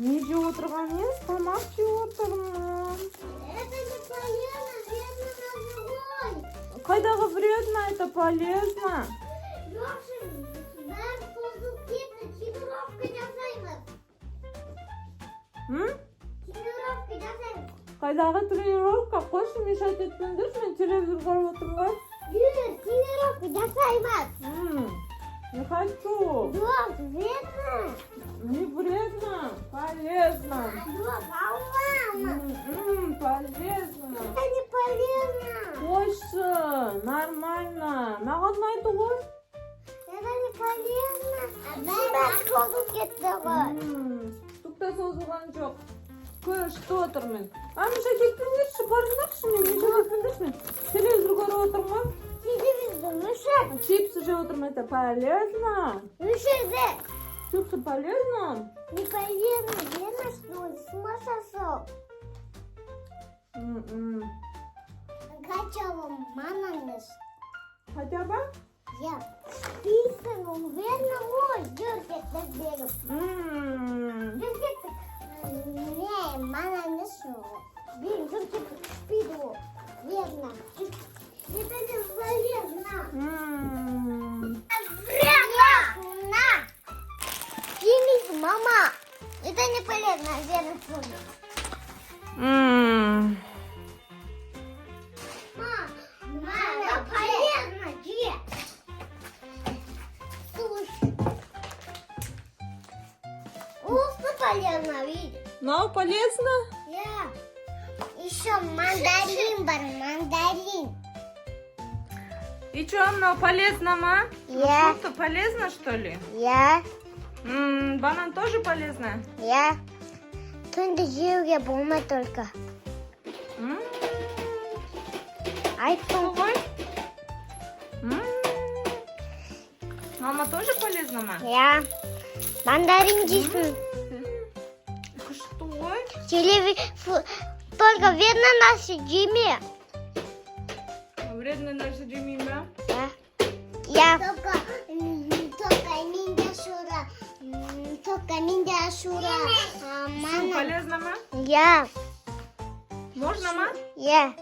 Не жеп отырғаныңыз? Тамақ жеп отырмын. Это не полезно, вредно на живой. Қайдағы вредно, это полезно. Леша, бәрі тозып кетті, тренировка жасаймыз. Тренировка жасаймыз. Қайдағы тренировка? Қойшы, мешать етпеңдерші, мен телевизор қарап отырмын ғой. Жүр, тренировка жасаймыз. Не хочу. Жоқ, вредно. Не вредно, полезно. Жоқ, алма. Полезно. Это не полезно. Қойшы, нормально. Маған ұнайды ғой. Это не полезно. Бәрі тозып кетті ғой. Түкте созылған жоқ. Көрішті отырмын. Мешать етпеңдерші, барыңдаршы, мен мешать етпеңдерші. Телевизор көріп отырмын. Телевизор, мешать. Чипсы жеп отырмын, это полезно. Мешать. Чипсы полезно? Не полезно, вредно, что ли? С ума сошел. Качала мананес. Хотя бы? Я писано, верно, ой, дёргет на берег. Дёргет, не, мананес, блин, дёргет спиду, верно. Это не полезно. Вредно! Финик, мама, это не полезно, верно, помню. Мама, полезно, где? Слушай. Вкусно полезно, видишь? Ну, полезно? Я. Еще мандарин, мандарин. И что, оно полезно, ма? Я. Что, полезно, что ли? Я. Банан тоже полезно? Я. Тунда жеуге болма только. Айфон. Ой. Мама тоже полезна, ма? Я. Мандарин жейсің. Что? Только вредно наши жеме. Вредно нәрсе жемеймін ба? Я. Только миндя шура. Что, полезно, ма? Я. Можно, ма? Я.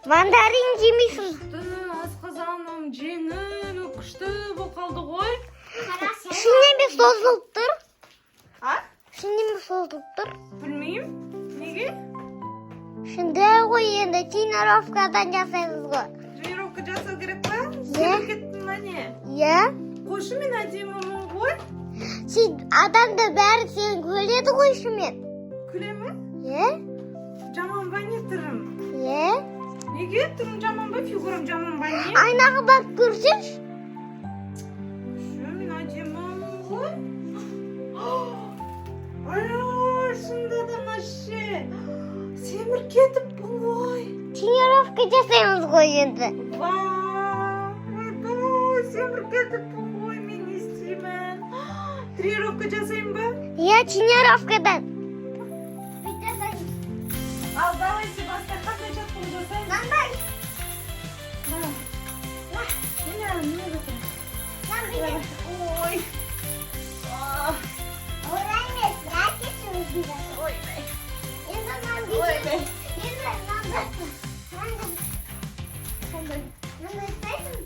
Мандарин жемейсің. Асқазаным жеңіл, күшті болып қалды ғой. Шинеме созылып тұр? А? Шинеме созылып тұр? Білмеймін. Неге? Шындай ғой, енді тренировкадан жасаймыз ғой. Тренировка жасау керек па? Иә. Істеп кеттің ба не? Иә. Қойшы, мен әдемімін ғой. Адамды бәрі сені көреді ғой шымен. Күле ме? Иә. Жаман ба не түрім? Иә. Неге түрім жаман ба, фигурам жаман ба не? Айнаға бak көрсеңші. Қойшы, мен әдемімін ғой. Ай, шында да наще. Семір кетіп ғой. Тренировка жасаймыз ғой енді. Семір кетіп ғой, мен не істеймін? Тренировка жасаймын ба? Иә, тренировкадан. Ал, давайте басқа қандай жаттығу жасаймыз? Мандай. Ой. Ораймен, ракетші өзінде. Ойбай. Енді нам Ойбай. Енді Мандай істайсың?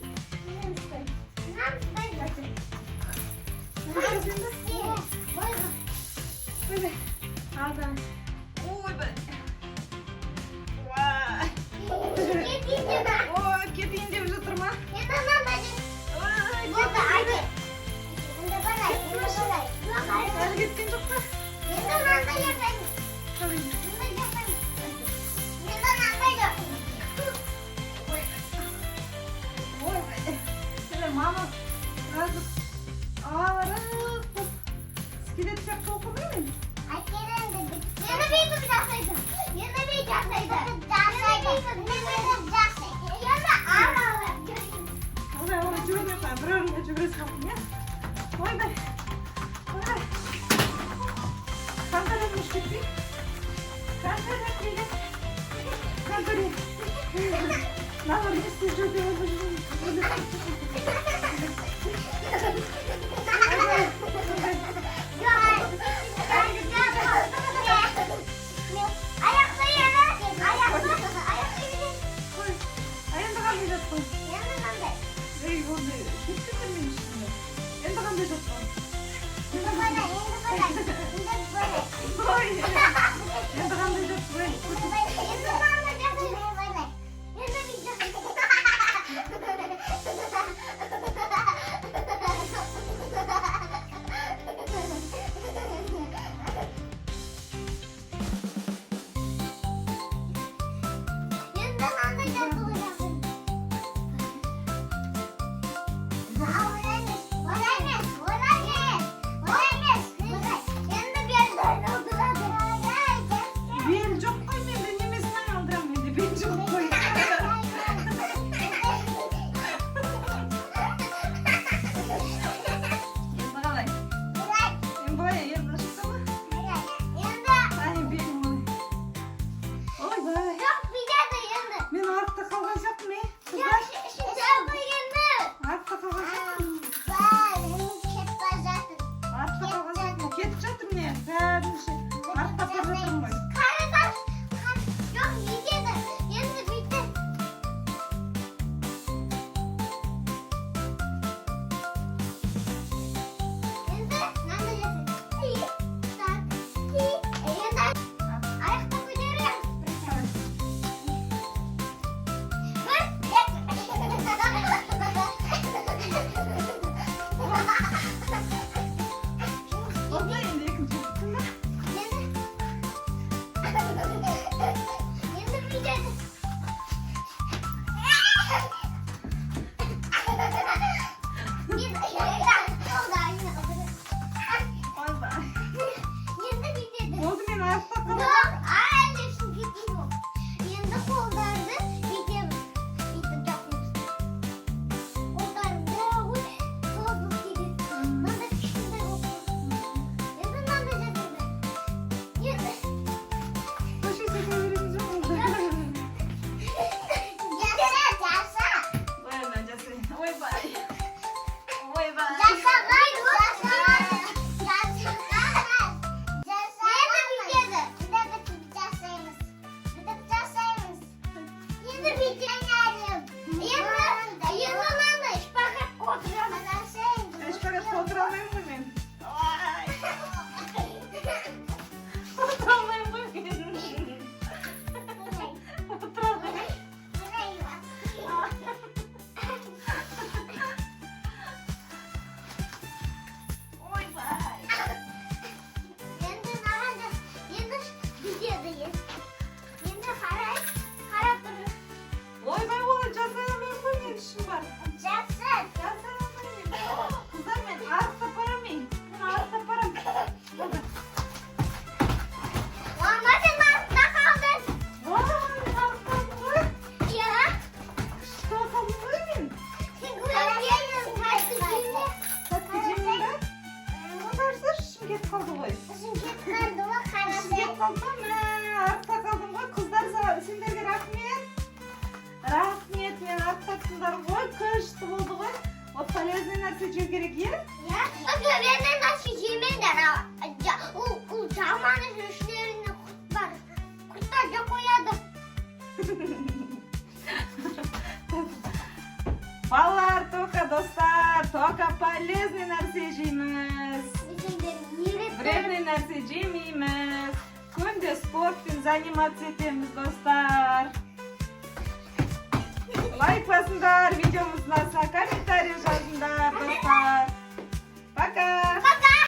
Нам істайсың. Ойбай. Алда. Ойбай. Уай. Ой, кетейін деп жатыр ма? Әлі кеткен жоқ па? Мама разы арық болып скелет сияқты оқымаймын. Ой, жүгірмей қой, бір орынға жүгіре салдым, иә? Ойбай. Ойбай. Қаңғырып кетпей. Қаңғырып келіп. Қаңғырып. Мама не істеп жүрді, андай кетті мен ішінде. Енді қандай жатқан? Енді бара. Ой, енді қандай жатты ғой? Бел жоқ қой, менде немесін айналдырамын, менде бел жоқ қой. Енді қалай? Енді былай, енді шықты ма? Ай, белім ой. Ойбай. Мен артта қалған жоқпын, қыздар. Артта қалған жоқпын. Артта қалған жоқпын. Кетіп жатырмын мен. Кәдімше. Артта бара жатырмын ғой. Осылай енді екінші жаттың ба? Ойбай. Болды, мен артта қалдым. Енді қолдарды бүйтеміз. Бүйтіп жатырмыз. Қолдарды ой, созылып кетеді. Мынандай кішкентай болып тұр. Енді мынандай жатырды. Енді Көшеде көреміз жоқ. жаса. Ойбай, жасай. Ойбай. Ойбай. Шпагатқа отыра алмаймын ғой мен. Отыра алмаймын ғой мен. Отыра алмаймын. Ойбай. Ойбай, олай жасай алмаймын ғой, мен ішім бар. Жасай алмаймын мен. Қыздар, мен артта барамын. Мен артта барамын. Болды. Ой, мен артта қалдым ғой. Что қалдым ғой мен? Тәтті жемейін бе? Қарсыр, ішім кетіп қалды ғой. Ішім кетіп қалды ма? Мә, артта қалдым ғой. Қыздар, сендерге рахмет. Рахмет, мен артtasыңдар ғой. Күшті болды ғой. Вот полезный нәрсе жеу керек, е? Балалар, тока, достар, тока полезный нәрсе жейміз. Вредный нәрсе жемейміз. Күнде спортпен заниматься етеміз, достар. Лайк басыңдар, видеомыз ұнаса комментарий жазыңдар, достар.